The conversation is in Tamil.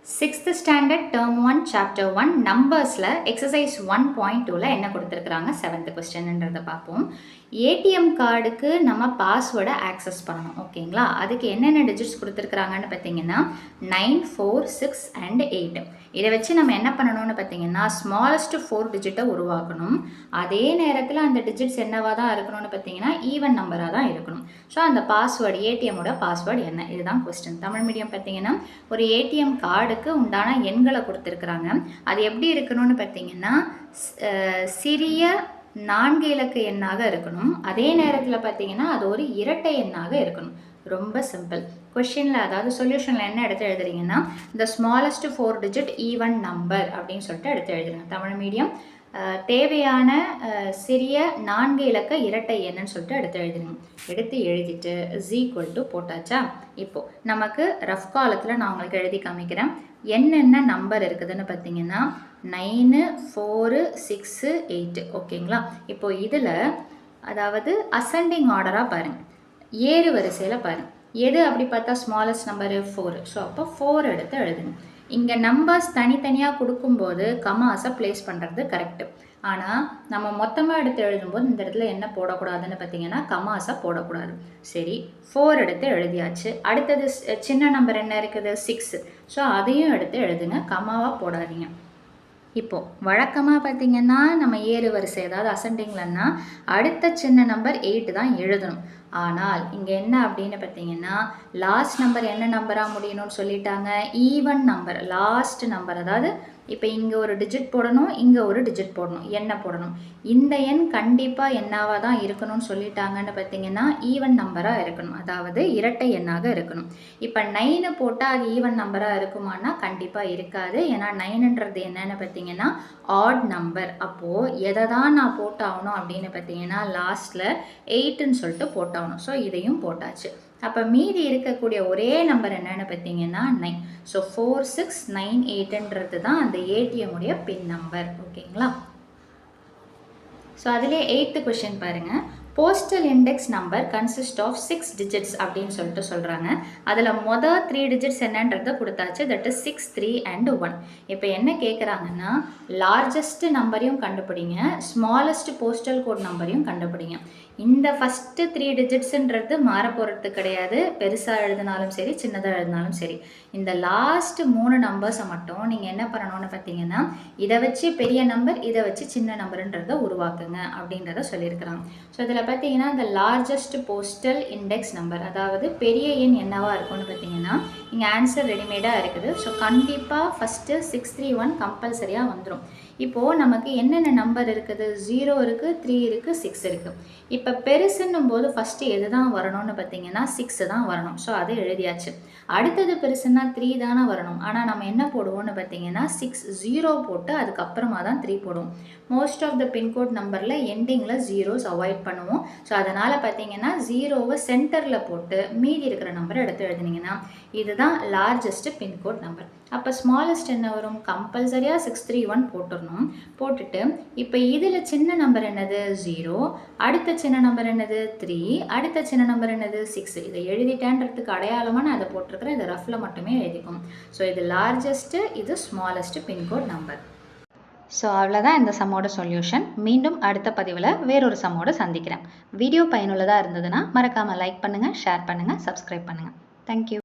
6th standard term 1 chapter 1 நம்பர்ஸில் exercise 1.2ல என்ன கொடுத்துருக்குறாங்க 7th கொஸ்டின்ன்றதை பார்ப்போம். ஏடிஎம் கார்டுக்கு நம்ம பாஸ்வேர்டை ஆக்சஸ் பண்ணணும். ஓகேங்களா, அதுக்கு என்னென்ன டிஜிட்ஸ் கொடுத்துருக்குறாங்கன்னு பார்த்தீங்கன்னா 9, 4, 6 and 8. இதை வச்சு நம்ம என்ன பண்ணணும்னு பார்த்தீங்கன்னா ஸ்மாலஸ்ட் 4 டிஜிட்டை உருவாக்கணும். அதே நேரத்தில் அந்த டிஜிட்ஸ் என்னவாக தான் இருக்கணும்னு பார்த்தீங்கன்னா ஈவன் நம்பராக தான் இருக்கணும். ஸோ அந்த பாஸ்வேர்டு, ஏடிஎம்மோட பாஸ்வேர்டு என்ன, இதுதான் கொஸ்டின். தமிழ் மீடியம் பார்த்தீங்கன்னா ஒரு ஏடிஎம் கார்டுக்கு உண்டான எண்களை கொடுத்துருக்குறாங்க. அது எப்படி இருக்கணும்னு பார்த்தீங்கன்னா சிறிய 4 இலக்க எண்ணாக இருக்கணும். அதே நேரத்தில் பார்த்தீங்கன்னா அது ஒரு இரட்டை எண்ணாக இருக்கணும். ரொம்ப சிம்பிள். கொஷினில் அதாவது சொல்யூஷனில் என்ன எடுத்து எழுதுறீங்கன்னா the smallest 4 digit even number அப்படின்னு சொல்லிட்டு எடுத்து எழுதுறீங்க. தமிழ் மீடியம் தேவையான சிறிய 4 இலக்க இரட்டை எண்ணன்னு சொல்லிட்டு எடுத்து எழுதிட்டு is equal to போட்டாச்சா. இப்போது நமக்கு ரஃப் காலத்தில் நான் உங்களுக்கு எழுதி காமிக்கிறேன். என்னென்ன நம்பர் இருக்குதுன்னு பார்த்தீங்கன்னா 9, 4, 6, 8. ஓகேங்களா, இப்போது இதில் அதாவது அசெண்டிங் ஆர்டராக பாருங்கள், ஏறு வரிசையில் பாருங்கள். எது அப்படி பார்த்தா ஸ்மாலஸ்ட் நம்பரு 4. ஸோ அப்போ 4 எடுத்து எழுதுங்க. இங்கே நம்பர்ஸ் தனித்தனியாக கொடுக்கும்போது கமாஸை ப்ளேஸ் பண்ணுறது கரெக்டு. ஆனால் நம்ம மொத்தமாக எடுத்து எழுதும்போது இந்த இடத்துல என்ன போடக்கூடாதுன்னு பார்த்தீங்கன்னா கமாஸை போடக்கூடாது. சரி, 4 எடுத்து எழுதியாச்சு. அடுத்தது சின்ன நம்பர் என்ன இருக்குது 6. ஸோ அதையும் எடுத்து எழுதுங்க, கமாவாக போடாதீங்க. இப்போது வழக்கமாக பார்த்திங்கன்னா நம்ம ஏறு வரிசை அதாவது அசெண்டிங்லன்னா அடுத்த சின்ன நம்பர் 8 தான் எழுதணும். ஆனால் இங்கே என்ன அப்படின்னு பார்த்தீங்கன்னா லாஸ்ட் நம்பர் என்ன நம்பராக முடியணும்னு சொல்லிட்டாங்க, ஈவன் நம்பர். லாஸ்ட் நம்பர் அதாவது இப்போ இங்கே ஒரு டிஜிட் போடணும், இங்கே ஒரு டிஜிட் போடணும், என்ன போடணும். இந்த எண் கண்டிப்பாக எண்ணாவாக தான் இருக்கணும்னு சொல்லிட்டாங்கன்னு பார்த்தீங்கன்னா ஈவன் நம்பராக இருக்கணும், அதாவது இரட்டை எண்ணாக இருக்கணும். இப்போ 9 போட்டால் அது ஈவன் நம்பராக இருக்குமானா கண்டிப்பாக இருக்காது. ஏன்னா 9ன்றது என்னன்னு பார்த்தீங்கன்னா ஆட் நம்பர். அப்போது எதை தான் நான் போட்டாகணும் அப்படின்னு பார்த்தீங்கன்னா லாஸ்ட்டில் 8ன்னு சொல்லிட்டு போட்டாகணும். ஸோ இதையும் போட்டாச்சு. அப்போ மீதி இருக்கக்கூடிய ஒரே நம்பர் என்னன்னு பார்த்தீங்கன்னா 9. ஸோ 4, 6, 9, 8ன்றது தான் அந்த ஏடிஎம்முடைய பின் நம்பர். ஓகேங்களா, ஸோ அதிலே 8th கொஷின் பாருங்கள். Postal index number consist of 6 digits அப்படின்னு சொல்லிட்டு சொல்கிறாங்க. அதில் மொதல் 3 digits என்னன்றதை கொடுத்தாச்சு, தட் இஸ் 6, 3 and 1. இப்போ என்ன கேட்குறாங்கன்னா லார்ஜஸ்ட் நம்பரையும் கண்டுபிடிங்க, ஸ்மாலஸ்ட் போஸ்டல் கோட் நம்பரையும் கண்டுபிடிங்க. இந்த ஃபஸ்ட்டு 3 digitsன்றது மாற போகிறது கிடையாது, பெருசாக எழுதினாலும் சரி சின்னதாக எழுதினாலும் சரி. இந்த லாஸ்ட் 3 நம்பர்ஸை மட்டும் நீங்கள் என்ன பண்ணணும்னு பார்த்தீங்கன்னா இதை வச்சு பெரிய நம்பர், இதை வச்சு சின்ன நம்பருன்றதை உருவாக்குங்க அப்படின்றத சொல்லியிருக்கிறாங்க. ஸோ இதில் பார்த்தீங்கன்னா இந்த லார்ஜஸ்ட் போஸ்டல் இண்டெக்ஸ் நம்பர் அதாவது பெரிய எண் என்னவாக இருக்கும்னு பார்த்தீங்கன்னா இங்கே ஆன்சர் ரெடிமேடாக இருக்குது. ஸோ கண்டிப்பாக ஃபஸ்ட்டு 631 கம்பல்சரியாக வந்துடும். இப்போது நமக்கு என்னென்ன நம்பர் இருக்குது, 0 இருக்குது, 3 இருக்குது, 6 இருக்குது. இப்போ பெருசுன்னும் போது ஃபஸ்ட்டு எது தான் வரணும்னு பார்த்தீங்கன்னா 6 தான் வரணும். ஸோ அதை எழுதியாச்சு. அடுத்தது பெருசுன்னா 3 தானே வரணும். ஆனால் நம்ம என்ன போடுவோம்னு பார்த்தீங்கன்னா 6, 0 போட்டு அதுக்கப்புறமா தான் 3 போடுவோம். மோஸ்ட் ஆஃப் த பின்கோட் நம்பரில் எண்டிங்கில் ஜீரோஸ் அவாய்ட் பண்ணுவோம். ஸோ அதனால் பார்த்தீங்கன்னா 0வை சென்டரில் போட்டு மீதி இருக்கிற நம்பரை எடுத்து எழுதினீங்கன்னா இதுதான் லார்ஜஸ்ட் பின்கோட் நம்பர். அப்போ ஸ்மாலஸ்ட் என்ன வரும், கம்பல்சரியாக 631 போட்டுடணும். போட்டுட்டு இப்போ இதில் சின்ன நம்பர் என்னது 0, அடுத்த சின்ன நம்பர் என்னது 3, அடுத்த சின்ன நம்பர் என்னது 6. இதை எழுதிட்டேன்றதுக்கு அடையாளமாக நான் அதை போட்டிருக்கிறேன், இதை ரஃபில் மட்டுமே எழுதிக்கும். ஸோ இது லார்ஜஸ்ட்டு, இது ஸ்மாலஸ்ட் பின்கோட் நம்பர். ஸோ அவ்வளோதான் இந்த சம்மோட சொல்யூஷன். மீண்டும் அடுத்த பதிவில் வேறொரு சம்மோடு சந்திக்கிறேன். வீடியோ பயனுள்ளதாக இருந்ததுன்னா மறக்காமல் லைக் பண்ணுங்கள், ஷேர் பண்ணுங்கள், சப்ஸ்கிரைப் பண்ணுங்கள். தேங்க்யூ.